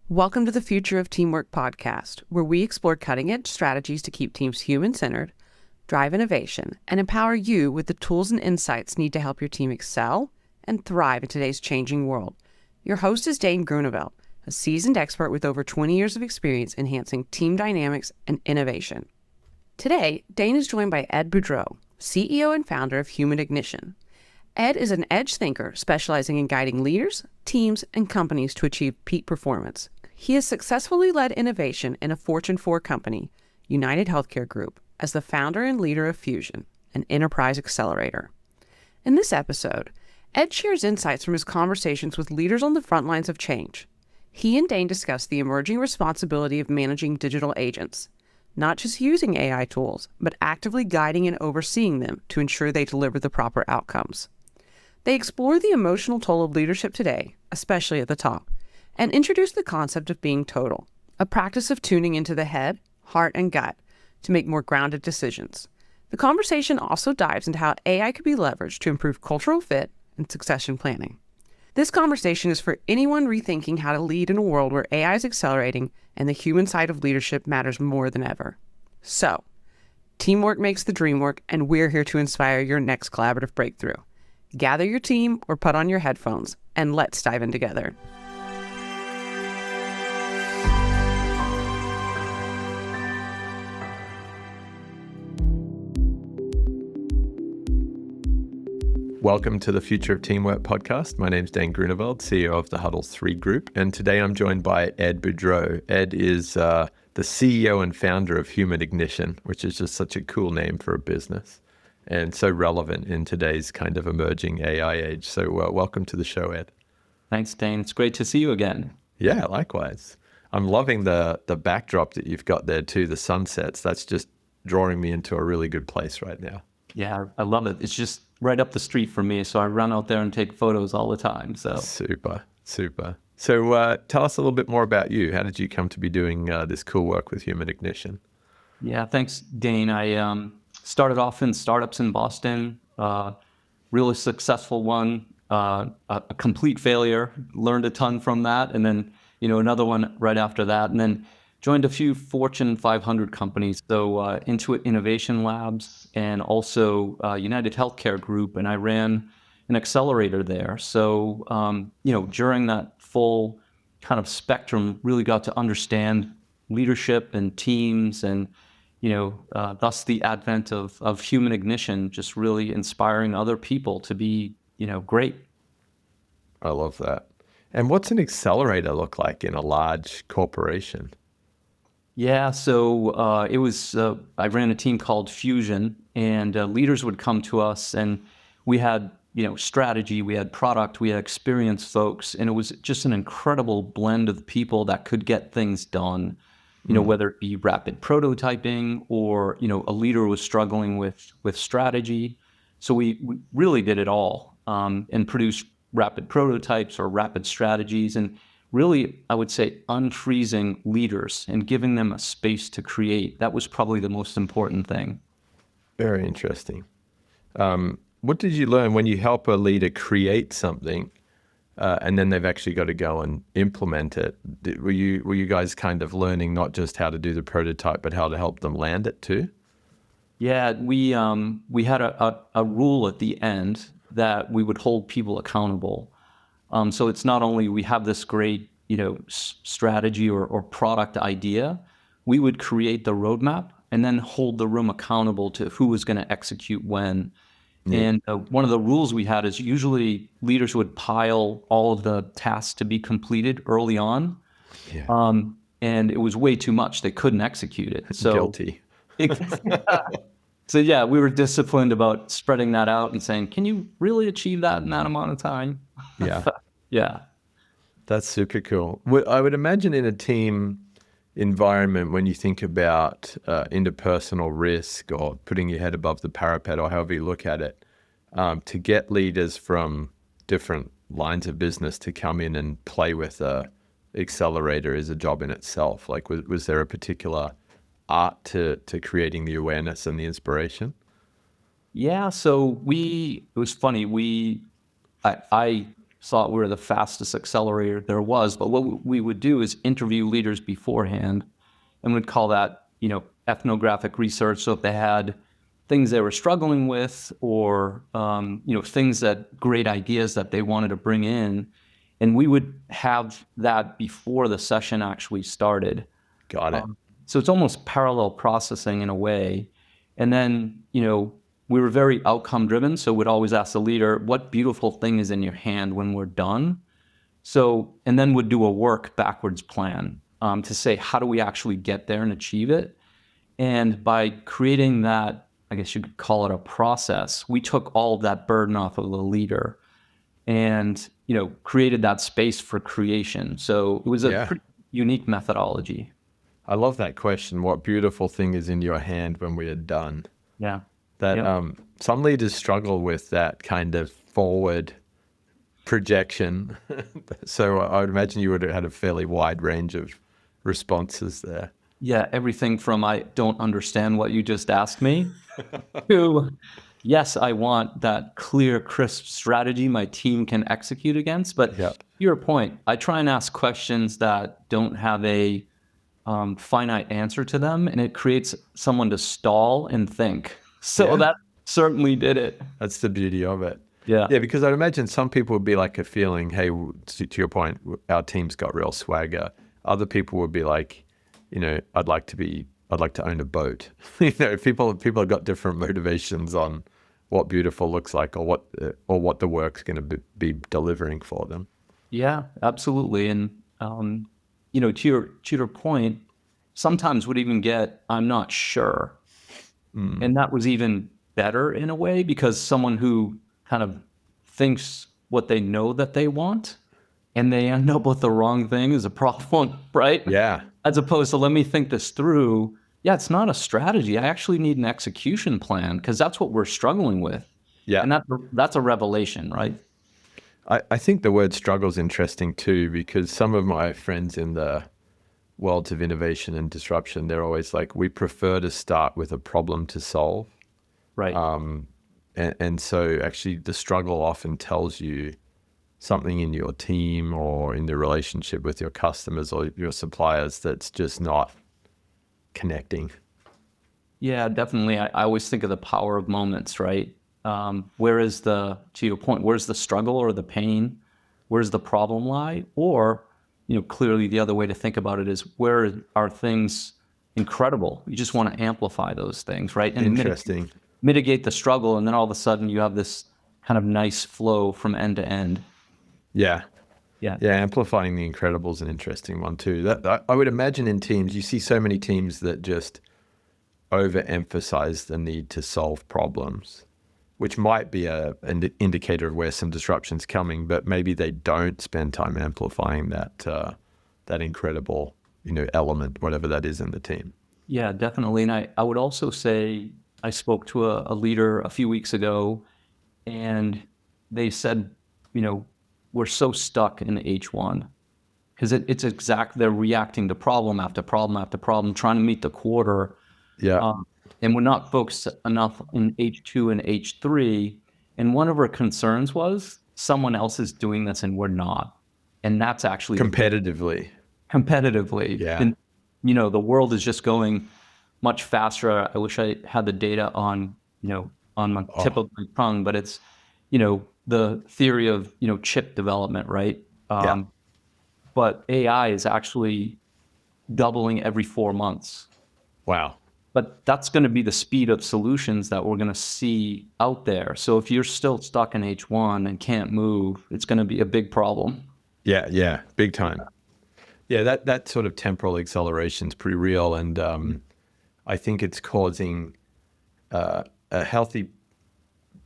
Welcome to the Future of Teamwork podcast, where we explore cutting-edge strategies to keep teams human-centered, drive innovation, and empower you with the tools and insights needed to help your team excel and thrive in today's changing world. Your host is Dane Groeneveld, a seasoned expert with over 20 years of experience enhancing team dynamics and innovation. Today, Dane is joined by Ed Boudrot, CEO and founder of Human Ignition. Ed is an edge thinker specializing in guiding leaders, teams, and companies to achieve peak performance. He has successfully led innovation in a Fortune 4 company, United Healthcare Group, as the founder and leader of Fusion, an enterprise accelerator. In this episode, Ed shares insights from his conversations with leaders on the front lines of change. He and Dane discuss the emerging responsibility of managing digital agents, not just using AI tools, but actively guiding and overseeing them to ensure they deliver the proper outcomes. They explore the emotional toll of leadership today, especially at the top, and introduce the concept of being total, a practice of tuning into the head, heart, and gut to make more grounded decisions. The conversation also dives into how AI could be leveraged to improve cultural fit and succession planning. This conversation is for anyone rethinking how to lead in a world where AI is accelerating and the human side of leadership matters more than ever. So, teamwork makes the dream work, and we're here to inspire your next collaborative breakthrough. Gather your team or put on your headphones, and let's dive in together. Welcome to the Future of Teamwork podcast. My name is Dane Groeneveld, CEO of the Huddle 3 Group, and today I'm joined by Ed Boudrot. Ed is the CEO and founder of Human Ignition, which is just such a cool name for a business and so relevant in today's kind of emerging AI age. So welcome to the show, Ed. Thanks, Dane. It's great to see you again. Yeah, likewise. I'm loving the backdrop that you've got there too, the sunsets. That's just drawing me into a really good place right now. Yeah, I love it. It's just right up the street from me, so I run out there and take photos all the time. So Super. So tell us a little bit more about you. How did you come to be doing this cool work with Human Ignition? Yeah, thanks, Dane. I started off in startups in Boston, really successful one, a complete failure, learned a ton from that, and then another one right after that, and then joined a few Fortune 500 companies, so Intuit Innovation Labs and also United Healthcare Group, and I ran an accelerator there. So, during that full kind of spectrum, really got to understand leadership and teams and, thus the advent of Human Ignition, just really inspiring other people to be, great. I love that. And what's an accelerator look like in a large corporation? Yeah, so I ran a team called Fusion, and leaders would come to us, and we had, strategy, we had product, we had experienced folks, and it was just an incredible blend of people that could get things done, whether it be rapid prototyping or, a leader was struggling with strategy. So we really did it all and produced rapid prototypes or rapid strategies, and really, I would say unfreezing leaders and giving them a space to create. That was probably the most important thing. Very interesting. What did you learn when you help a leader create something and then they've actually got to go and implement it? Were you guys kind of learning not just how to do the prototype, but how to help them land it too? Yeah, we had a rule at the end that we would hold people accountable. So it's not only we have this great, strategy or product idea, we would create the roadmap and then hold the room accountable to who was going to execute when. Yeah. And one of the rules we had is usually leaders would pile all of the tasks to be completed early on. Yeah. And it was way too much. They couldn't execute it. So guilty. So yeah, we were disciplined about spreading that out and saying, can you really achieve that in that amount of time? Yeah. Yeah. That's super cool. I would imagine in a team environment, when you think about interpersonal risk or putting your head above the parapet or however you look at it, to get leaders from different lines of business to come in and play with a accelerator is a job in itself. Like, was there a particular art to creating the awareness and the inspiration? Yeah, so it was funny. I thought we were the fastest accelerator there was. But what we would do is interview leaders beforehand, and we'd call that, ethnographic research. So if they had things they were struggling with, or great ideas that they wanted to bring in, and we would have that before the session actually started. Got it. So it's almost parallel processing in a way. And then, we were very outcome driven. So we'd always ask the leader, what beautiful thing is in your hand when we're done? So, and then we'd do a work backwards plan to say, how do we actually get there and achieve it? And by creating that, I guess you could call it a process, we took all of that burden off of the leader and, created that space for creation. So it was a pretty unique methodology. I love that question. What beautiful thing is in your hand when we are done? Yeah. That some leaders struggle with that kind of forward projection. So I would imagine you would have had a fairly wide range of responses there. Yeah, everything from I don't understand what you just asked me to yes, I want that clear, crisp strategy my team can execute against. But to your point, I try and ask questions that don't have a finite answer to them, and it creates someone to stall and think. So that certainly did it. That's the beauty of it. Yeah. Yeah, because I'd imagine some people would be like a feeling, hey, to your point, our team's got real swagger. Other people would be like, I'd like to own a boat. People have got different motivations on what beautiful looks like, or what the work's going to be delivering for them. Yeah, absolutely. And to your point, sometimes would even get, I'm not sure. And that was even better in a way, because someone who kind of thinks what they know that they want and they end up with the wrong thing is a problem, right? Yeah. As opposed to, let me think this through. Yeah, it's not a strategy. I actually need an execution plan, because that's what we're struggling with. Yeah. And that's a revelation, right? I think the word struggle is interesting too, because some of my friends in the worlds of innovation and disruption, they're always like, we prefer to start with a problem to solve. Right. And so actually the struggle often tells you something in your team or in the relationship with your customers or your suppliers that's just not connecting. Yeah, definitely. I always think of the power of moments, right? To your point, where's the struggle or the pain? Where's the problem lie? Or, clearly the other way to think about it is, where are things incredible? You just want to amplify those things, right? And Interesting. mitigate the struggle, and then all of a sudden you have this kind of nice flow from end to end. Yeah. Yeah. Yeah, amplifying the incredible is an interesting one too. That I would imagine in teams, you see so many teams that just overemphasize the need to solve problems, which might be an indicator of where some disruption's coming, but maybe they don't spend time amplifying that incredible, element, whatever that is in the team. Yeah, definitely. And I would also say, I spoke to a leader a few weeks ago, and they said, we're so stuck in H1, because they're reacting to problem after problem after problem, trying to meet the quarter. Yeah. And we're not focused enough in H2 and H3. And one of our concerns was someone else is doing this and we're not. And that's actually competitively. Yeah. And, the world is just going much faster. I wish I had the data on my tip of my tongue, but it's, the theory of, chip development, right? But AI is actually doubling every 4 months. Wow. But that's going to be the speed of solutions that we're going to see out there. So if you're still stuck in H1 and can't move, it's going to be a big problem. Yeah, big time. Yeah, that sort of temporal acceleration is pretty real, and I think it's causing a healthy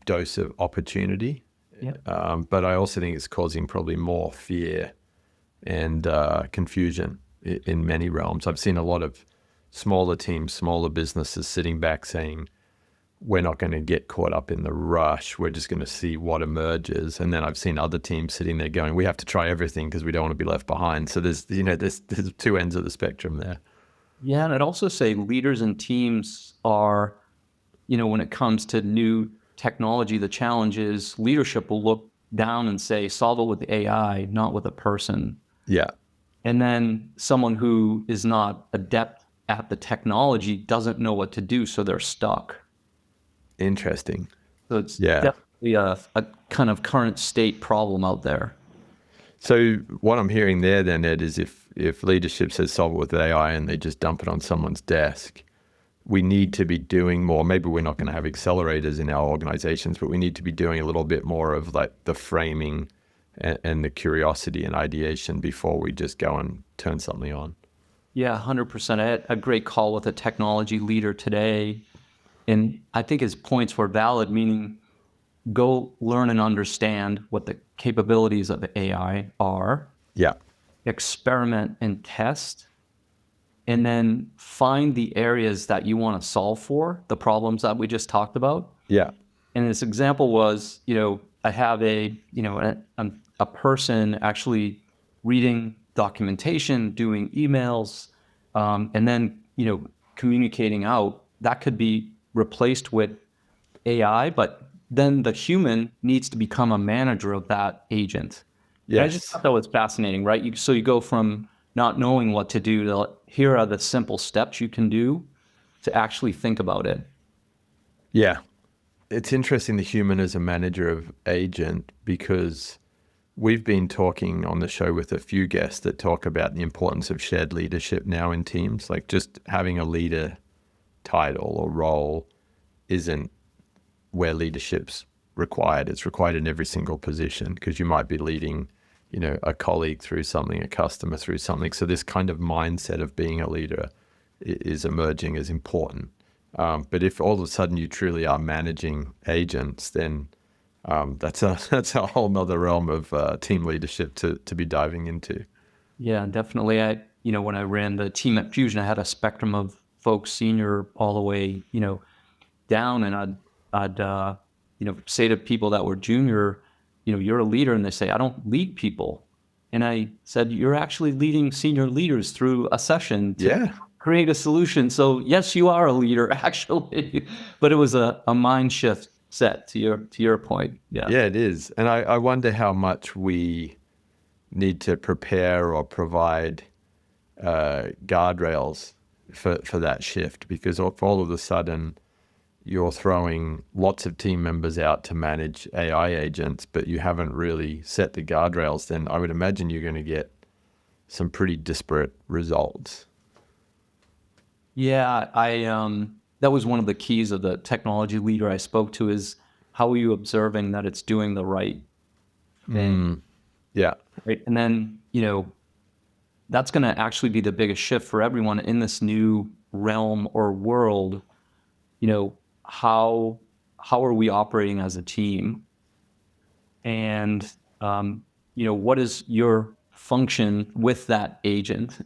dose of opportunity. Yep. But I also think it's causing probably more fear and confusion in many realms. I've seen a lot of smaller teams, smaller businesses sitting back saying, we're not going to get caught up in the rush. We're just going to see what emerges. And then I've seen other teams sitting there going, we have to try everything because we don't want to be left behind. So there's two ends of the spectrum there. Yeah, and I'd also say leaders and teams are, when it comes to new technology, the challenge is leadership will look down and say, solve it with AI, not with a person. Yeah. And then someone who is not adept at the technology doesn't know what to do, so they're stuck. Interesting. So it's Yeah. definitely a kind of current state problem out there. So what I'm hearing there then, Ed, is if leadership says solve it with AI and they just dump it on someone's desk, we need to be doing more. Maybe we're not going to have accelerators in our organizations, but we need to be doing a little bit more of like the framing and the curiosity and ideation before we just go and turn something on. Yeah, 100%. I had a great call with a technology leader today, and I think his points were valid, meaning go learn and understand what the capabilities of AI are, Yeah. experiment and test, and then find the areas that you want to solve for, the problems that we just talked about. Yeah. And this example was, I have a person actually reading documentation, doing emails, and then, communicating out. That could be replaced with AI, but then the human needs to become a manager of that agent. And I just Yes. thought that was fascinating, right? So you go from not knowing what to do to here are the simple steps you can do to actually think about it. Yeah. It's interesting, the human as a manager of agent, because we've been talking on the show with a few guests that talk about the importance of shared leadership now in teams. Like just having a leader title or role isn't where leadership's required. It's required in every single position because you might be leading, a colleague through something, a customer through something. So this kind of mindset of being a leader is emerging as important. But if all of a sudden you truly are managing agents, then that's a whole nother realm of team leadership to be diving into. Yeah, definitely. When I ran the team at Fusion, I had a spectrum of folks, senior all the way, down, and I'd say to people that were junior, you're a leader, and they say, I don't lead people. And I said, you're actually leading senior leaders through a session to Yeah. create a solution. So yes, you are a leader, actually, but it was a mind shift set to your point. Yeah. Yeah, it is. And I wonder how much we need to prepare or provide guardrails for that shift, because if all of a sudden you're throwing lots of team members out to manage AI agents, but you haven't really set the guardrails, then I would imagine you're going to get some pretty disparate results. Yeah, that was one of the keys of the technology leader I spoke to is how are you observing that it's doing the right thing? Yeah. Right. And then, that's going to actually be the biggest shift for everyone in this new realm or world. How are we operating as a team? And, what is your function with that agent?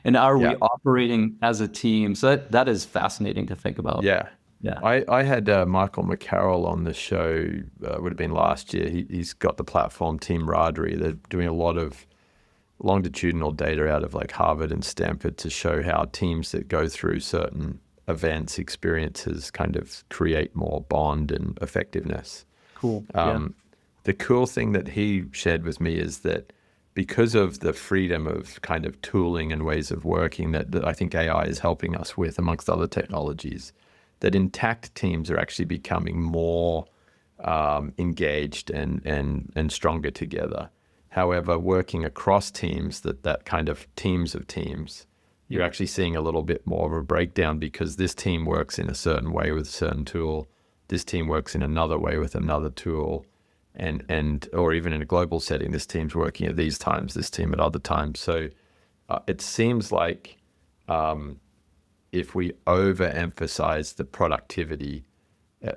And are we Yeah. operating as a team? So that is fascinating to think about. Yeah. Yeah. I had Michael McCarroll on the show, would have been last year. He's got the platform Team Radery. They're doing a lot of longitudinal data out of like Harvard and Stanford to show how teams that go through certain events, experiences kind of create more bond and effectiveness. Cool. The cool thing that he shared with me is that because of the freedom of kind of tooling and ways of working that I think AI is helping us with, amongst other technologies, that intact teams are actually becoming more engaged and stronger together. However, working across teams, that kind of teams of teams, you're actually seeing a little bit more of a breakdown because this team works in a certain way with a certain tool. This team works in another way with another tool. Or even in a global setting, this team's working at these times, this team at other times. So it seems like if we overemphasize the productivity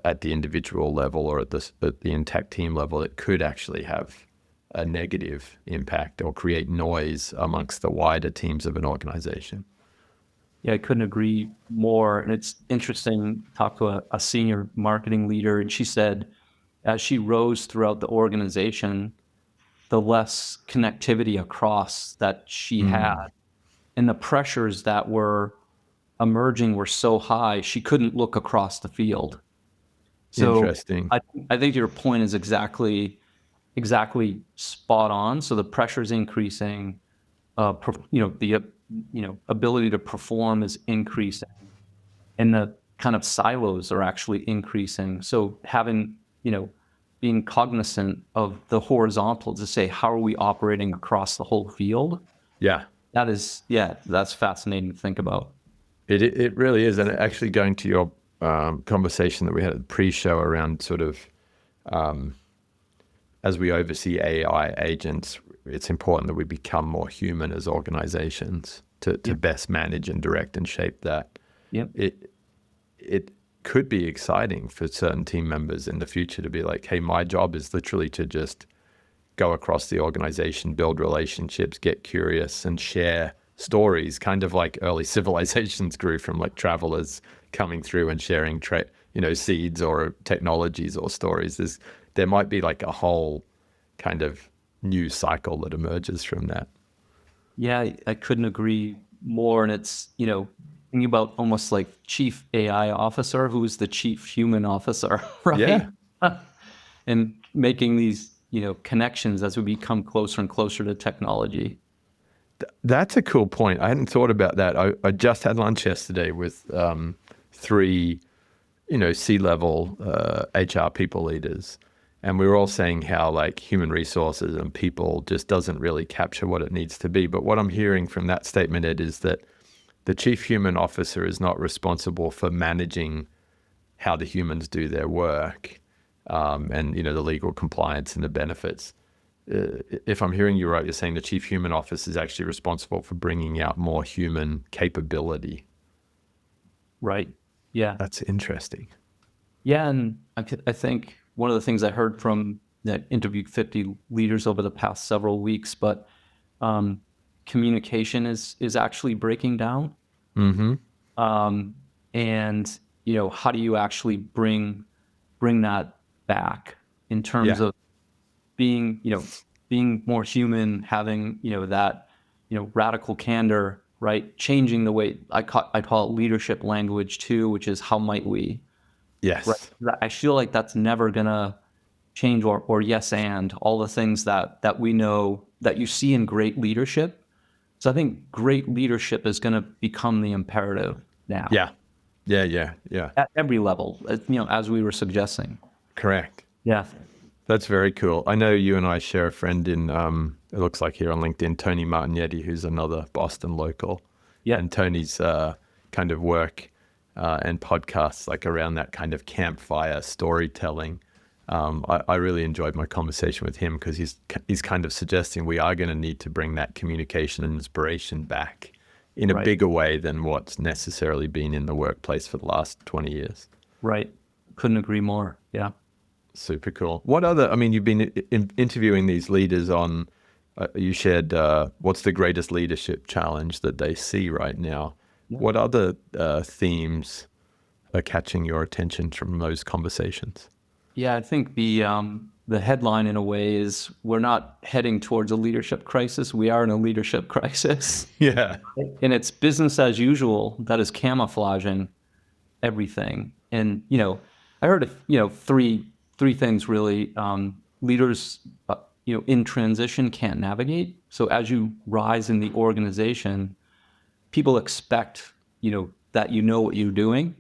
at the individual level or at the intact team level, it could actually have a negative impact or create noise amongst the wider teams of an organization. Yeah, I couldn't agree more. And it's interesting, talk to a senior marketing leader, and she said, as she rose throughout the organization, the less connectivity across that she had and the pressures that were emerging were so high, she couldn't look across the field. So Interesting. I think your point is exactly exactly spot on. So the pressure is increasing, the ability to perform is increasing, and the kind of silos are actually increasing. So having, being cognizant of the horizontal to say, how are we operating across the whole field? Yeah. That's fascinating to think about. It really is. And actually going to your conversation that we had at the pre-show around sort of as we oversee AI agents, it's important that we become more human as organizations to best manage and direct and shape that. Yep. It could be exciting for certain team members in the future to be like, hey, my job is literally to just go across the organization, build relationships, get curious, and share stories, kind of like early civilizations grew from like travelers coming through and sharing seeds or technologies or stories. There might be like a whole kind of new cycle that emerges from that. Yeah, I couldn't agree more. And it's, thinking about almost like chief AI officer, who's the chief human officer, right? Yeah. And making these, connections as we become closer and closer to technology. That's a cool point. I hadn't thought about that. I just had lunch yesterday with 3, C-level HR people leaders. And we were all saying how like human resources and people just doesn't really capture what it needs to be. But what I'm hearing from that statement, Ed, is that the chief human officer is not responsible for managing how the humans do their work and, the legal compliance and the benefits. If I'm hearing you right, you're saying the chief human officer is actually responsible for bringing out more human capability. Right. Yeah. That's interesting. Yeah. And I think one of the things I heard from that interviewed 50 leaders over the past several weeks, but communication is actually breaking down. Mm-hmm. And, how do you actually bring that back in terms of being more human, having, that, radical candor, right? Changing the way I call it leadership language too, which is how might we? Yes. Right. I feel like that's never gonna change or yes and all the things that we know that you see in great leadership. So I think great leadership is gonna become the imperative now. Yeah. At every level, as we were suggesting. Correct. Yeah. That's very cool. I know you and I share a friend in, it looks like here on LinkedIn, Tony Martignetti, who's another Boston local. Yeah. And Tony's kind of work and podcasts like around that kind of campfire storytelling. I really enjoyed my conversation with him because he's kind of suggesting we are going to need to bring that communication and inspiration back in a bigger way than what's necessarily been in the workplace for the last 20 years. Right. Couldn't agree more. Yeah. Super cool. What other, you've been interviewing these leaders on, you shared what's the greatest leadership challenge that they see right now. Yeah. What other themes are catching your attention from those conversations? Yeah, I think the headline in a way is we're not heading towards a leadership crisis. We are in a leadership crisis. Yeah. And it's business as usual that is camouflaging everything. And, I heard, three things really. Leaders, in transition can't navigate. So as you rise in the organization, people expect, that what you're doing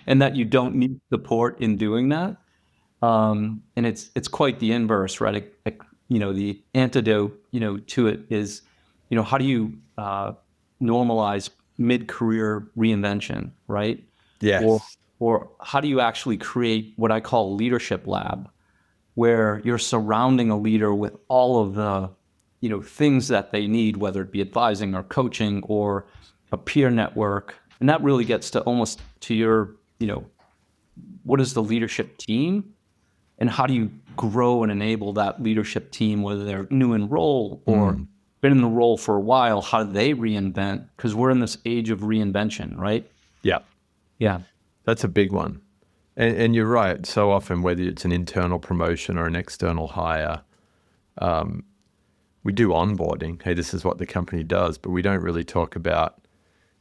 and that you don't need support in doing that. And it's quite the inverse, right? The antidote, to it is, how do you normalize mid-career reinvention, right? Yes. Or how do you actually create what I call a leadership lab, where you're surrounding a leader with all of the, things that they need, whether it be advising or coaching or a peer network. And that really gets to almost to your, what is the leadership team? And how do you grow and enable that leadership team, whether they're new in role or been in the role for a while? How do they reinvent? Because we're in this age of reinvention, right? Yeah. Yeah. That's a big one. And you're right. So often, whether it's an internal promotion or an external hire, we do onboarding. Hey, this is what the company does, but we don't really talk about,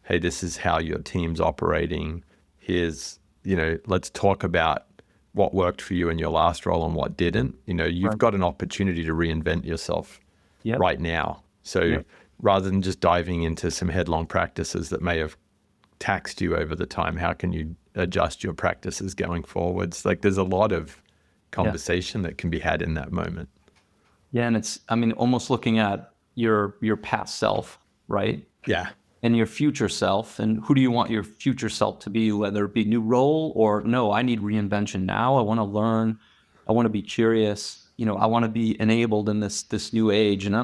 hey, this is how your team's operating. Here's, let's talk about what worked for you in your last role and what didn't. You've Right. got an opportunity to reinvent yourself Yep. right now. So Yep. rather than just diving into some headlong practices that may have taxed you over the time, how can you adjust your practices going forwards? Like there's a lot of conversation that can be had in that moment. Yeah, and it's, I mean, almost looking at your past self, right? Yeah. And your future self, and who do you want your future self to be, whether it be new role or no, I need reinvention now. I want to learn. I want to be curious. I want to be enabled in this new age. And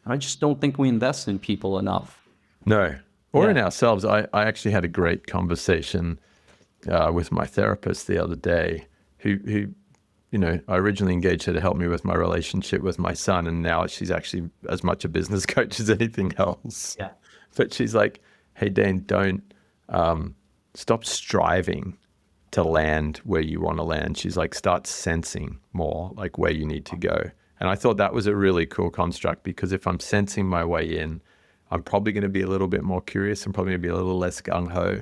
I just don't think we invest in people enough. No. Or in Yeah. ourselves. I actually had a great conversation with my therapist the other day who I originally engaged her to help me with my relationship with my son, and now she's actually as much a business coach as anything else. Yeah. But she's like, hey, Dane, don't stop striving to land where you want to land. She's like, start sensing more like where you need to go. And I thought that was a really cool construct, because if I'm sensing my way in, I'm probably going to be a little bit more curious. I'm probably going to be a little less gung-ho.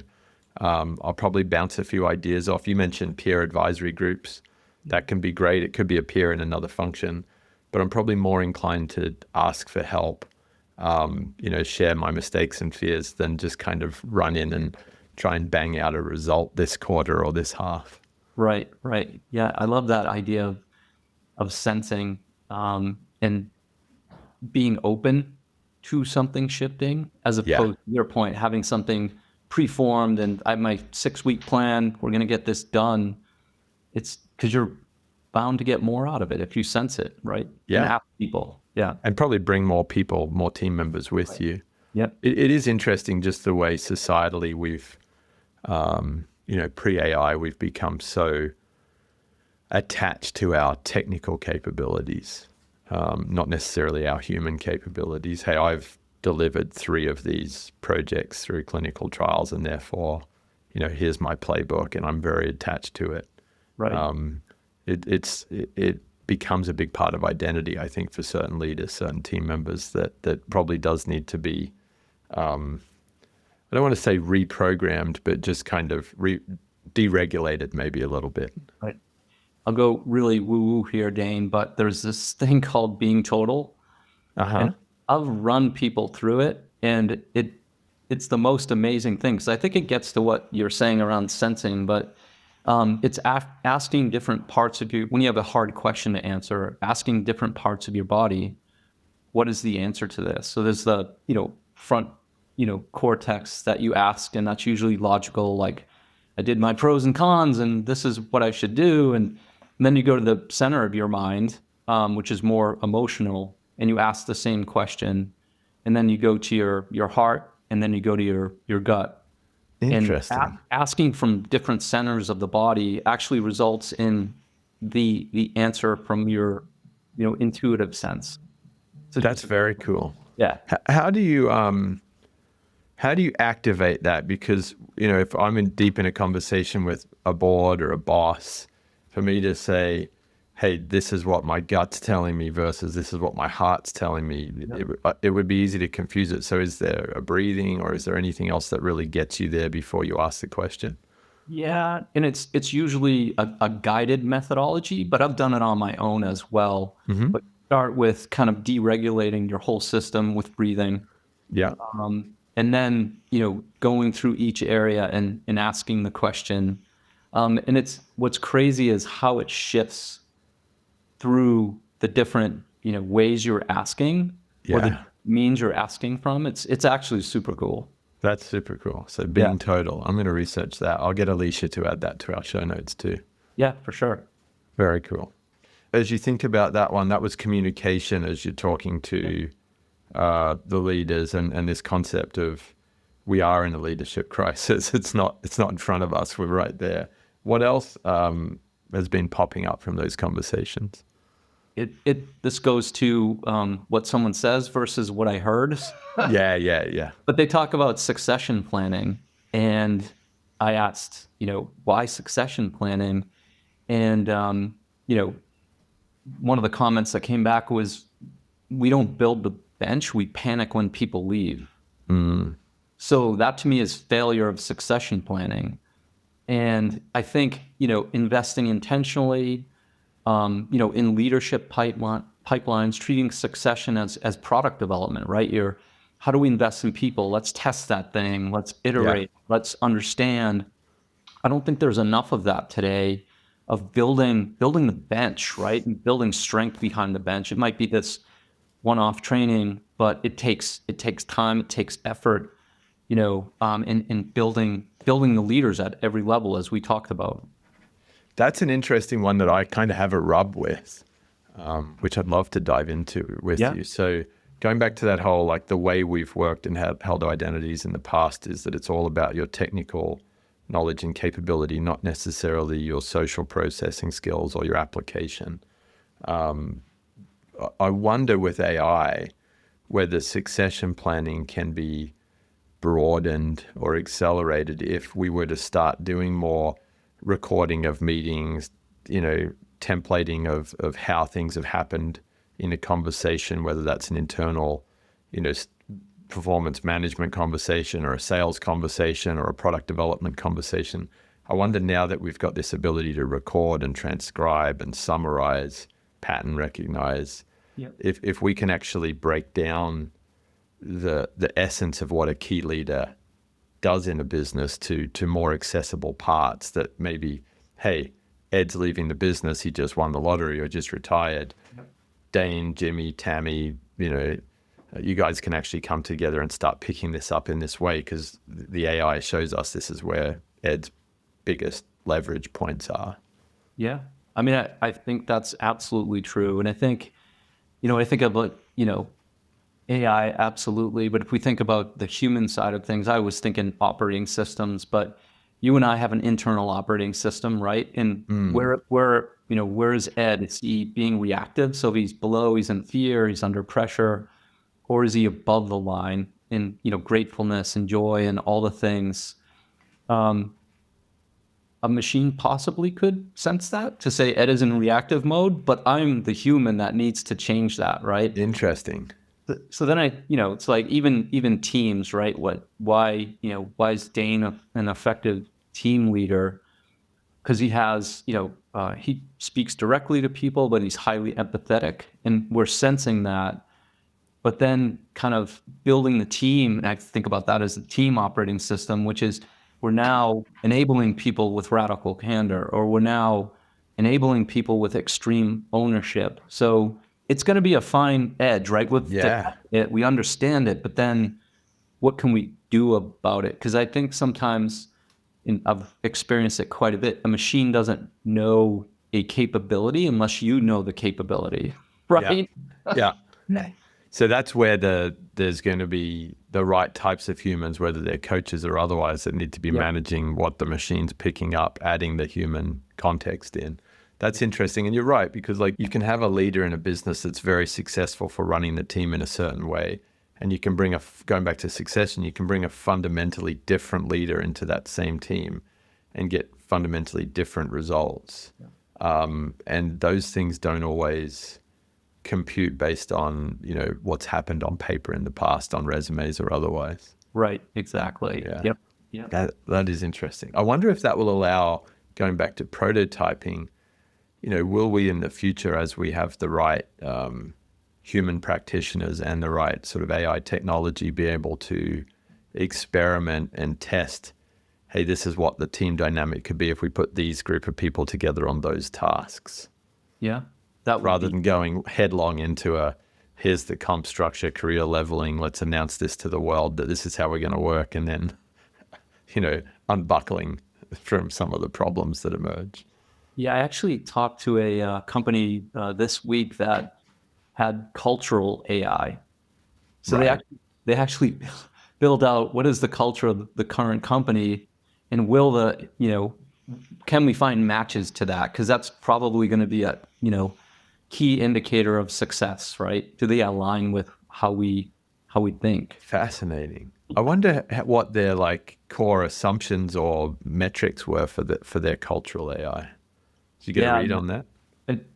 I'll probably bounce a few ideas off. You mentioned peer advisory groups. That can be great. It could be a peer in another function, but I'm probably more inclined to ask for help, share my mistakes and fears than just kind of run in and try and bang out a result this quarter or this half. Right. Right. Yeah. I love that idea of sensing, and being open to something shifting, as opposed to your point, having something preformed and I have my 6-week plan, we're going to get this done. It's because you're bound to get more out of it if you sense it, right? Yeah. And ask people. Yeah. And probably bring more people, more team members with you. Yep. It is interesting just the way societally we've, pre-AI, we've become so attached to our technical capabilities, not necessarily our human capabilities. Hey, I've delivered 3 of these projects through clinical trials, and therefore, here's my playbook, and I'm very attached to it. Right. It becomes a big part of identity, I think, for certain leaders, certain team members, that probably does need to be, I don't want to say reprogrammed, but just kind of deregulated maybe a little bit. Right. I'll go really woo-woo here, Dane, but there's this thing called being total. And I've run people through it, and it's the most amazing thing. Because I think it gets to what you're saying around sensing, but it's asking different parts of you, when you have a hard question to answer, asking different parts of your body, what is the answer to this? So there's the, front, cortex that you ask, and that's usually logical, like, I did my pros and cons, and this is what I should do. And then you go to the center of your mind, which is more emotional, and you ask the same question. And then you go to your heart, and then you go to your gut. Interesting. And asking from different centers of the body actually results in the answer from your, intuitive sense. So That's very cool. yeah. How do you activate that? Because, if I'm deep in a conversation with a board or a boss, for me to say, hey, this is what my gut's telling me versus this is what my heart's telling me, it would be easy to confuse it. So is there a breathing, or is there anything else that really gets you there before you ask the question? Yeah, and it's usually a guided methodology, but I've done it on my own as well. But start with kind of deregulating your whole system with breathing. Yeah. And then, going through each area and asking the question. And it's, what's crazy is how it shifts through the different, ways you're asking, or the means you're asking from. It's actually super cool. That's super cool. So being total, I'm going to research that. I'll get Alicia to add that to our show notes too. Yeah, for sure. Very cool. As you think about that one, that was communication as you're talking to the leaders, and this concept of we are in a leadership crisis. It's not in front of us. We're right there. What else has been popping up from those conversations? This goes to what someone says versus what I heard. Yeah. But they talk about succession planning, and I asked, why succession planning? And one of the comments that came back was, we don't build the bench, we panic when people leave. So that to me is failure of succession planning. And I think, investing intentionally, in leadership pipelines, treating succession as product development, right? How do we invest in people? Let's test that thing. Let's Yeah. iterate. Let's understand. I don't think there's enough of that today, of building the bench, right? And building strength behind the bench. It might be this one-off training, but it takes time, it takes effort, in building the leaders at every level, as we talked about. That's an interesting one that I kind of have a rub with, which I'd love to dive into with Yeah. you. So going back to that whole, like the way we've worked and held identities in the past is that it's all about your technical knowledge and capability, not necessarily your social processing skills or your application. I wonder with AI whether succession planning can be broadened or accelerated if we were to start doing more recording of meetings, templating of how things have happened in a conversation, whether that's an internal, performance management conversation or a sales conversation or a product development conversation. I wonder now that we've got this ability to record and transcribe and summarize, pattern recognize, Yep. if we can actually break down the essence of what a key leader does in a business to more accessible parts that maybe, hey, Ed's leaving the business, he just won the lottery or just retired. Yep. Dane, Jimmy, Tammy, you guys can actually come together and start picking this up in this way because the AI shows us this is where Ed's biggest leverage points are. Yeah. I mean, I think that's absolutely true. And I think, I think about, AI, absolutely. But if we think about the human side of things, I was thinking operating systems, but you and I have an internal operating system, right? And where is Ed? Is he being reactive? So if he's below, he's in fear, he's under pressure, or is he above the line in, gratefulness and joy and all the things? A machine possibly could sense that to say Ed is in reactive mode, but I'm the human that needs to change that, right? Interesting. So then it's like even teams, right? Why is Dane an effective team leader? Because he has, he speaks directly to people, but he's highly empathetic, and we're sensing that. But then kind of building the team, and I think about that as a team operating system, which is we're now enabling people with radical candor, or we're now enabling people with extreme ownership. So it's going to be a fine edge, right? We understand it, but then what can we do about it? Because I think sometimes, I've experienced it quite a bit, a machine doesn't know a capability unless you know the capability, right? Yeah. So that's where there's going to be the right types of humans, whether they're coaches or otherwise, that need to be managing what the machine's picking up, adding the human context in. That's interesting. And you're right, because like you can have a leader in a business that's very successful for running the team in a certain way. And you can bring going back to succession, you can bring a fundamentally different leader into that same team and get fundamentally different results. And those things don't always compute based on, what's happened on paper in the past, on resumes or otherwise. Right, exactly. Yeah. Yep. That is interesting. I wonder if that will allow, going back to prototyping, will we in the future, as we have the right human practitioners and the right sort of AI technology, be able to experiment and test, hey, this is what the team dynamic could be if we put these group of people together on those tasks. Yeah. Rather than going headlong into here's the comp structure, career leveling, let's announce this to the world that this is how we're going to work, and then, unbuckling from some of the problems that emerge. Yeah, I actually talked to a company this week that had cultural AI. So they actually build out what is the culture of the current company, and can we find matches to that? Because that's probably going to be a key indicator of success, right? Do they align with how we think? Fascinating. I wonder what their like core assumptions or metrics were for their cultural AI. Did you get a read on that?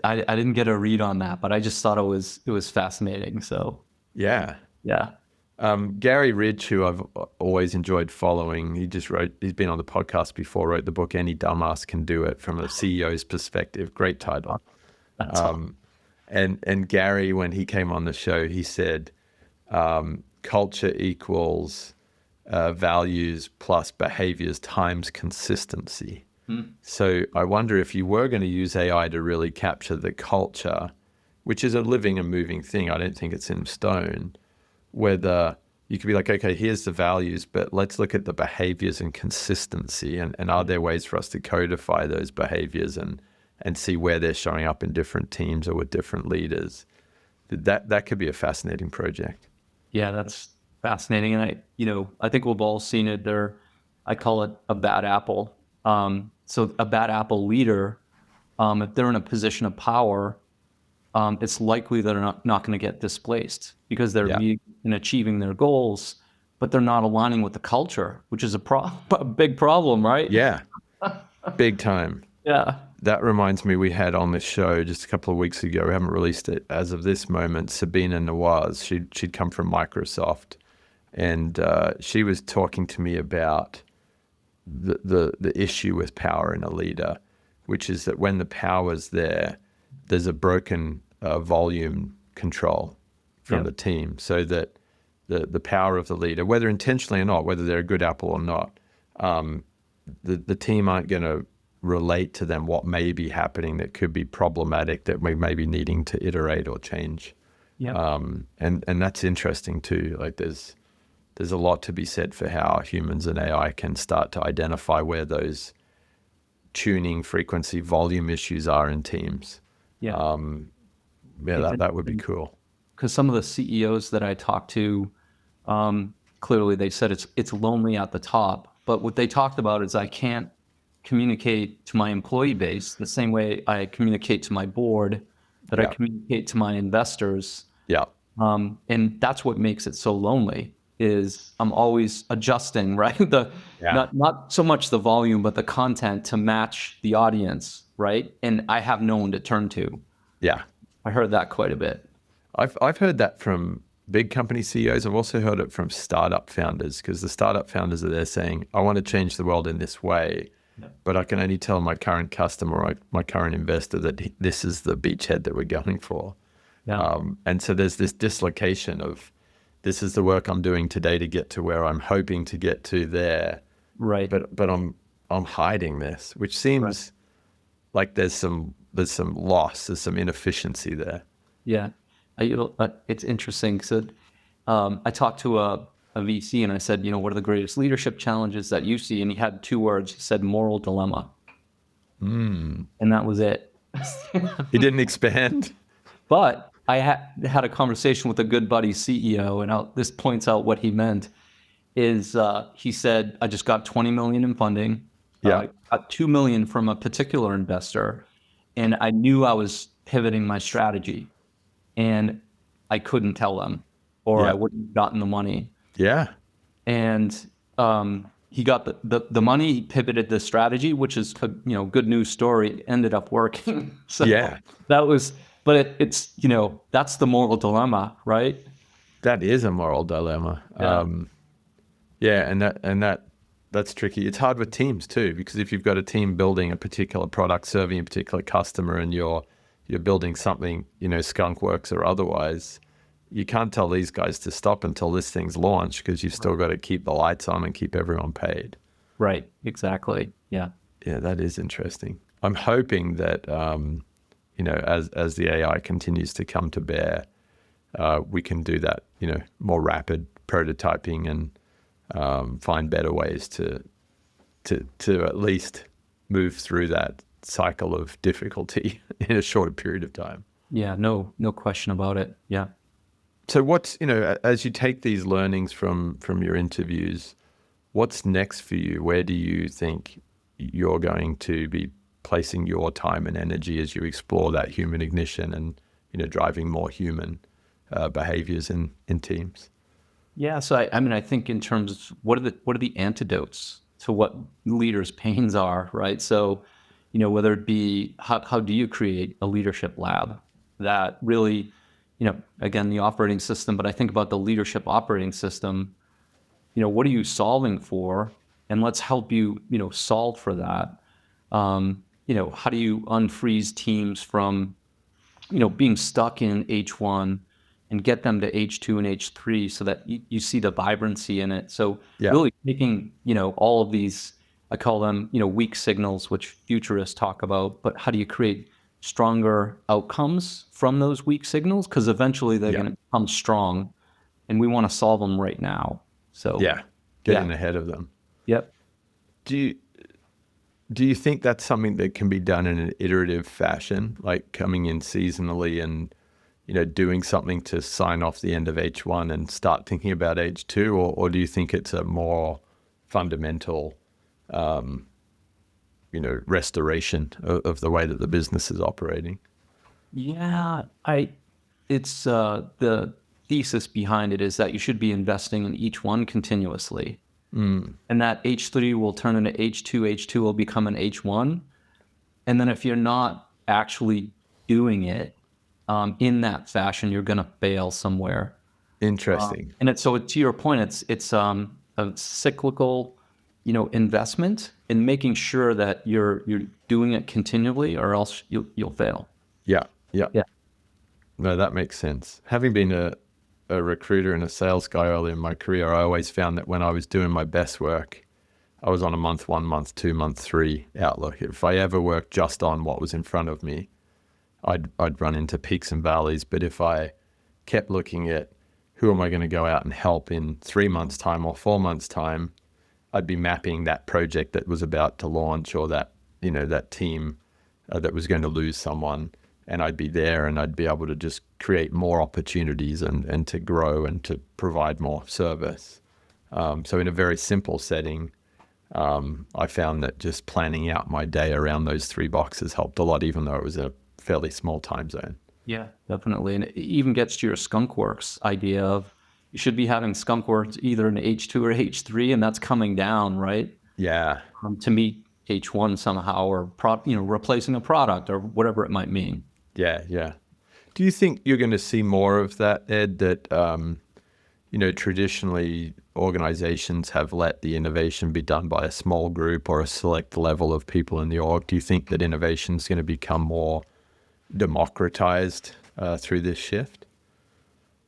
I didn't get a read on that, but I just thought it was fascinating. So yeah. Gary Ridge, who I've always enjoyed following, he's been on the podcast before, wrote the book Any Dumbass Can Do It from a CEO's perspective. Great title. That's awesome. And Gary, when he came on the show, he said, culture equals values plus behaviors times consistency. So I wonder if you were going to use AI to really capture the culture, which is a living and moving thing. I don't think it's in stone. Whether you could be like, okay, here's the values, but let's look at the behaviors and consistency. And are there ways for us to codify those behaviors and see where they're showing up in different teams or with different leaders? That could be a fascinating project. Yeah, that's fascinating. And I think we've all seen it there. I call it a bad apple. So a bad apple leader, if they're in a position of power, it's likely that they're not going to get displaced because they're meeting and achieving their goals, but they're not aligning with the culture, which is a big problem, right? Yeah, big time. Yeah. That reminds me, we had on this show just a couple of weeks ago, we haven't released it as of this moment, Sabina Nawaz. She'd come from Microsoft, and she was talking to me about the issue with power in a leader, which is that when the power's there, there's a broken volume control from the team, so that the power of the leader, whether intentionally or not, whether they're a good apple or not, the team aren't going to relate to them what may be happening that could be problematic, that we may be needing to iterate or change. And that's interesting too. Like there's a lot to be said for how humans and AI can start to identify where those tuning, frequency, volume issues are in teams. That would be cool. Because some of the CEOs that I talked to, clearly they said it's lonely at the top. But what they talked about is I can't communicate to my employee base the same way I communicate to my board, that I communicate to my investors. And that's what makes it so lonely, is I'm always adjusting, right? Not so much the volume, but the content to match the audience, right? And I have no one to turn to. I heard that quite a bit. I've heard that from big company CEOs. I've also heard it from startup founders, because the startup founders are there saying, I want to change the world in this way, but I can only tell my current customer or my current investor that this is the beachhead that we're going for. And so there's this dislocation of, this is the work I'm doing today to get to where I'm hoping to get to there. Right. But I'm hiding this, which seems like there's some loss, there's some inefficiency there. Yeah. It's interesting. So I talked to a VC and I said, what are the greatest leadership challenges that you see? And he had 2 words. He said, moral dilemma. And that was it. He didn't expand. But I had a conversation with a good buddy CEO, and this points out what he meant. Is he said, I just got $20 million in funding. I got $2 million from a particular investor, and I knew I was pivoting my strategy, and I couldn't tell them, or I wouldn't have gotten the money. And he got the money. He pivoted the strategy, which is a good news story. It ended up working. So that was. But it's that's the moral dilemma, right? That is a moral dilemma. And that's tricky. It's hard with teams too, because if you've got a team building a particular product, serving a particular customer, and you're building something, skunk works or otherwise, you can't tell these guys to stop until this thing's launched, because you've still got to keep the lights on and keep everyone paid. Right. Exactly. Yeah. Yeah, that is interesting. I'm hoping that as the AI continues to come to bear, we can do that, more rapid prototyping and find better ways to at least move through that cycle of difficulty in a shorter period of time. Yeah, no question about it. Yeah. So what's, as you take these learnings from your interviews, what's next for you? Where do you think you're going to be placing your time and energy as you explore that human ignition and, driving more human behaviors in teams? Yeah. So I think in terms of what are the antidotes to what leaders' pains are, right? So, whether it be how do you create a leadership lab that really, again, the operating system, but I think about the leadership operating system. What are you solving for? And let's help you, solve for that. How do you unfreeze teams from, being stuck in H1 and get them to H2 and H3 so that you see the vibrancy in it. So Yeah. really taking, all of these, I call them, weak signals, which futurists talk about, but how do you create stronger outcomes from those weak signals? Because eventually they're going to become strong, and we want to solve them right now. So getting ahead of them. Yep. Do you think that's something that can be done in an iterative fashion, like coming in seasonally and, doing something to sign off the end of H1 and start thinking about H2? Or do you think it's a more fundamental, restoration of the way that the business is operating? Yeah, it's the thesis behind it is that you should be investing in each one continuously. And that H3 will turn into H2, H2 will become an H1. And then if you're not actually doing it in that fashion, you're going to fail somewhere. Interesting. And so to your point, it's a cyclical, investment in making sure that you're doing it continually, or else you'll fail. Yeah. Yeah. No, that makes sense. Having been a recruiter and a sales guy early in my career, I always found that when I was doing my best work, I was on a month 1, month 2, month 3 outlook. If I ever worked just on what was in front of me, I'd run into peaks and valleys. But if I kept looking at who am I going to go out and help in 3 months' time or 4 months' time, I'd be mapping that project that was about to launch, or that, that team that was going to lose someone. And I'd be there, and I'd be able to just create more opportunities and to grow and to provide more service. So in a very simple setting, I found that just planning out my day around those 3 boxes helped a lot, even though it was a fairly small time zone. Yeah, definitely. And it even gets to your skunk works idea of you should be having skunk works either in H2 or H3, and that's coming down, right? Yeah. To meet H1 somehow, or replacing a product or whatever it might mean. Yeah. Do you think you're going to see more of that, Ed, that, traditionally organizations have let the innovation be done by a small group or a select level of people in the org? Do you think that innovation is going to become more democratized through this shift?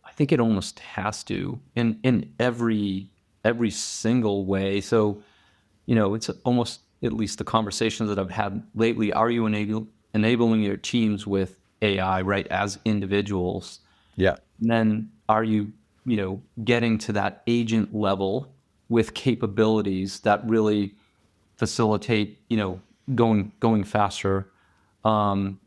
I think it almost has to in every single way. So, it's almost, at least the conversations that I've had lately, are you enabling your teams with AI, right, as individuals? Yeah. And then are you, getting to that agent level with capabilities that really facilitate, going faster. And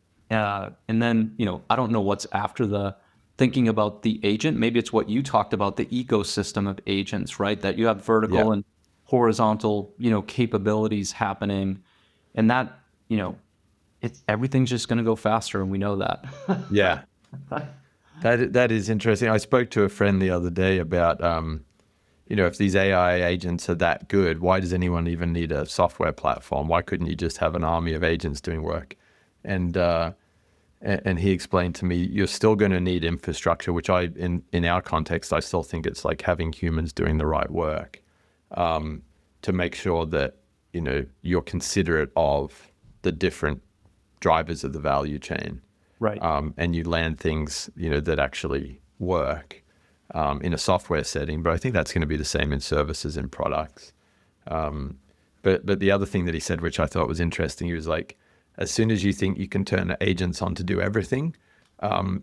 then, I don't know what's after the thinking about the agent. Maybe it's what you talked about, the ecosystem of agents, right? That you have vertical and horizontal, capabilities happening. And that, everything's just going to go faster, and we know that. Yeah. That is interesting. I spoke to a friend the other day about, if these AI agents are that good, why does anyone even need a software platform? Why couldn't you just have an army of agents doing work? And he explained to me, you're still going to need infrastructure, which in our context, I still think it's like having humans doing the right work, to make sure that, you're considerate of the different drivers of the value chain. Right. And you land things, that actually work in a software setting. But I think that's going to be the same in services and products. But the other thing that he said, which I thought was interesting, he was like, as soon as you think you can turn agents on to do everything,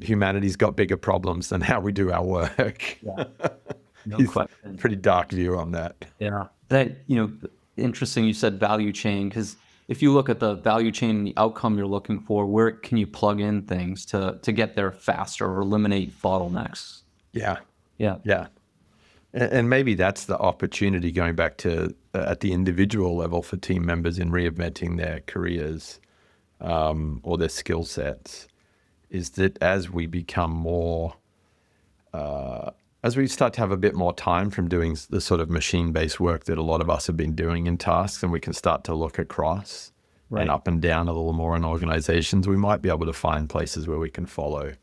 humanity's got bigger problems than how we do our work. Yeah. No question. Pretty dark view on that. Yeah. That, interesting you said value chain, because if you look at the value chain and the outcome you're looking for, where can you plug in things to get there faster or eliminate bottlenecks? Yeah. Yeah. And maybe that's the opportunity, going back to at the individual level, for team members in reinventing their careers or their skill sets, is that as we become more, as we start to have a bit more time from doing the sort of machine-based work that a lot of us have been doing in tasks, and we can start to look across and up and down a little more in organizations, we might be able to find places where we can follow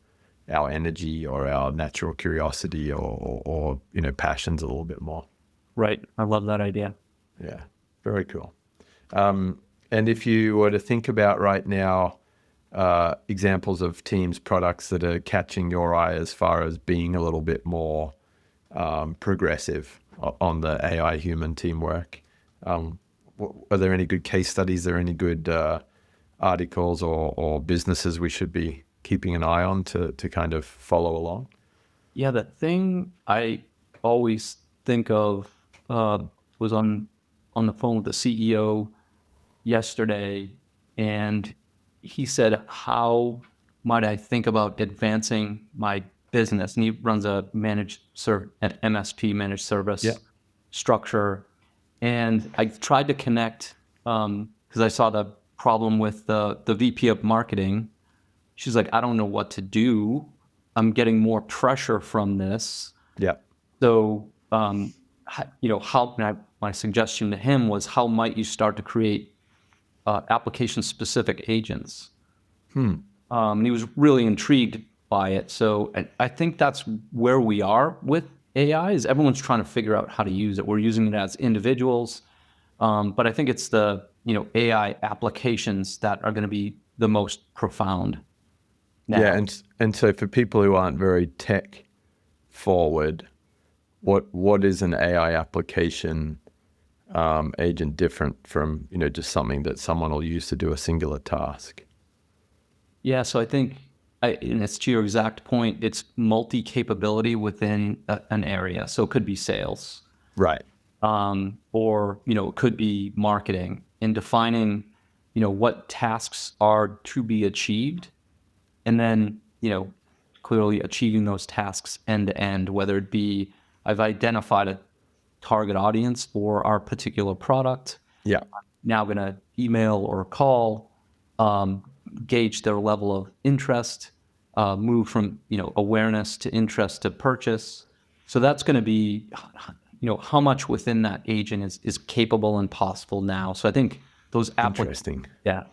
our energy or our natural curiosity or passions a little bit more. Right. I love that idea. Yeah, very cool. And if you were to think about right now, examples of teams, products that are catching your eye as far as being a little bit more progressive on the AI human teamwork, are there any good case studies? Are there any good articles or businesses we should be keeping an eye on to kind of follow along? Yeah, the thing I always think of was on the phone with the CEO yesterday, and he said, "How might I think about advancing my business?" And he runs a an MSP, managed service structure. And I tried to connect because I saw the problem with the VP of marketing. She's like, "I don't know what to do. I'm getting more pressure from this." Yeah. So, my suggestion to him was, how might you start to create application-specific agents? And he was really intrigued by it. So I think that's where we are with AI, is everyone's trying to figure out how to use it. We're using it as individuals, but I think it's the AI applications that are going to be the most profound now. Yeah, and so for people who aren't very tech forward, what is an AI application agent different from just something that someone will use to do a singular task? Yeah, so I think, and it's to your exact point, it's multi-capability within an area. So it could be sales, Right. or it could be marketing, and defining what tasks are to be achieved, and then clearly achieving those tasks end to end, whether it be I've identified a target audience for our particular product. Yeah. Now going to email or call, gauge their level of interest, move from awareness to interest to purchase. So that's going to be how much within that agent is capable and possible now. So I think those Interesting. Yeah.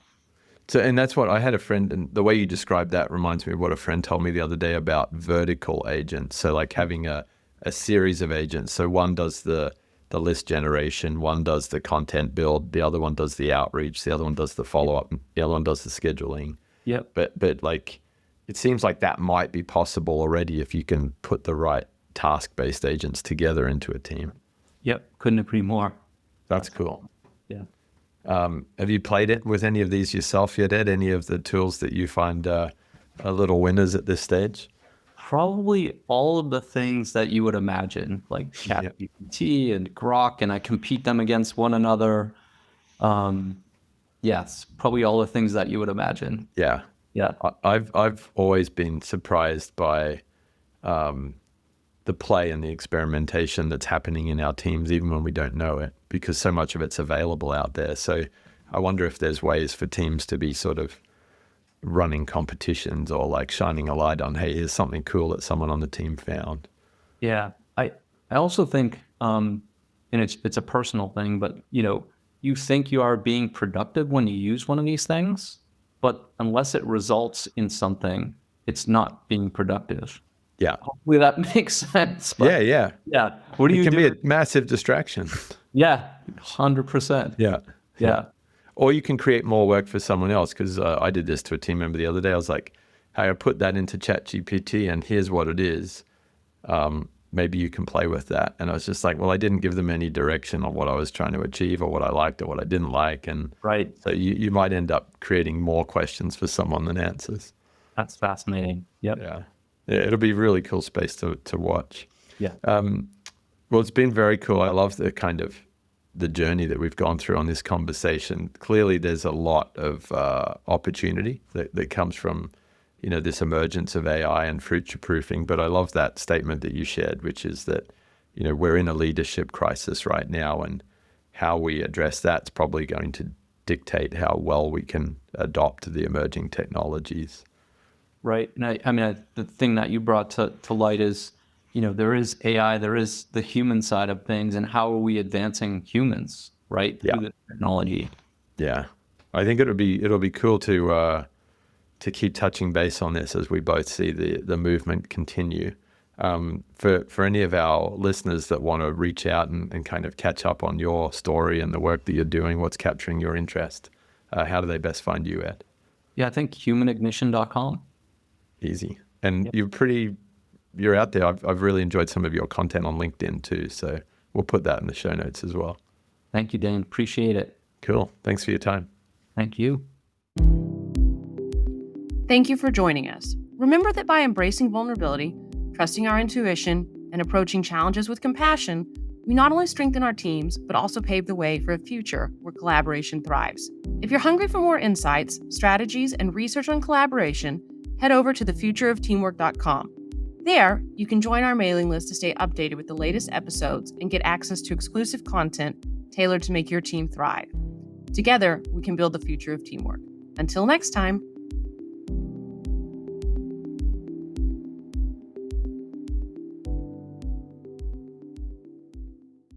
So, and that's what I had a friend, and the way you described that reminds me of what a friend told me the other day about vertical agents. So like having a series of agents. So one does the list generation, one does the content build, the other one does the outreach, the other one does the follow-up, the other one does the scheduling. Yep. But like, it seems like that might be possible already if you can put the right task-based agents together into a team. Yep. Couldn't agree more. That's cool. Yeah. Have you played it with any of these yourself yet, Ed? Any of the tools that you find are little winners at this stage? Probably all of the things that you would imagine, like ChatGPT and Grok, and I compete them against one another. Yes, probably all the things that you would imagine. Yeah. Yeah. I've always been surprised by the play and the experimentation that's happening in our teams, even when we don't know it, because so much of it's available out there. So I wonder if there's ways for teams to be sort of running competitions or like shining a light on, hey, here's something cool that someone on the team found. Yeah. I also think, and it's a personal thing, but you think you are being productive when you use one of these things, but unless it results in something, it's not being productive. Yeah. Hopefully that makes sense. But Yeah. What do you do? It can be a massive distraction. Yeah. 100%. Yeah. Or you can create more work for someone else, because I did this to a team member the other day. I was like, hey, I put that into ChatGPT and here's what it is. Maybe you can play with that. And I was just like, well, I didn't give them any direction on what I was trying to achieve or what I liked or what I didn't like. And right. So you might end up creating more questions for someone than answers. That's fascinating. Yep. Yeah, it'll be a really cool space to watch. Yeah. Well, it's been very cool. I love the journey that we've gone through on this conversation. Clearly, there's a lot of opportunity that comes from, this emergence of AI and future-proofing. But I love that statement that you shared, which is that, we're in a leadership crisis right now, and how we address that's probably going to dictate how well we can adopt the emerging technologies. Right. And the thing that you brought to light is, there is AI, there is the human side of things, and how are we advancing humans, right? Yeah. Through the technology. Yeah. I think it'll be cool to to keep touching base on this as we both see the movement continue. For any of our listeners that want to reach out and kind of catch up on your story and the work that you're doing, what's capturing your interest, how do they best find you, Ed? Yeah, I think humanignition.com. Easy. And Yep. you're out there. I've really enjoyed some of your content on LinkedIn too. So we'll put that in the show notes as well. Thank you, Dane. Appreciate it. Cool. Thanks for your time. Thank you. Thank you for joining us. Remember that by embracing vulnerability, trusting our intuition, and approaching challenges with compassion, we not only strengthen our teams, but also pave the way for a future where collaboration thrives. If you're hungry for more insights, strategies, and research on collaboration, head over to thefutureofteamwork.com. There, you can join our mailing list to stay updated with the latest episodes and get access to exclusive content tailored to make your team thrive. Together, we can build the future of teamwork. Until next time.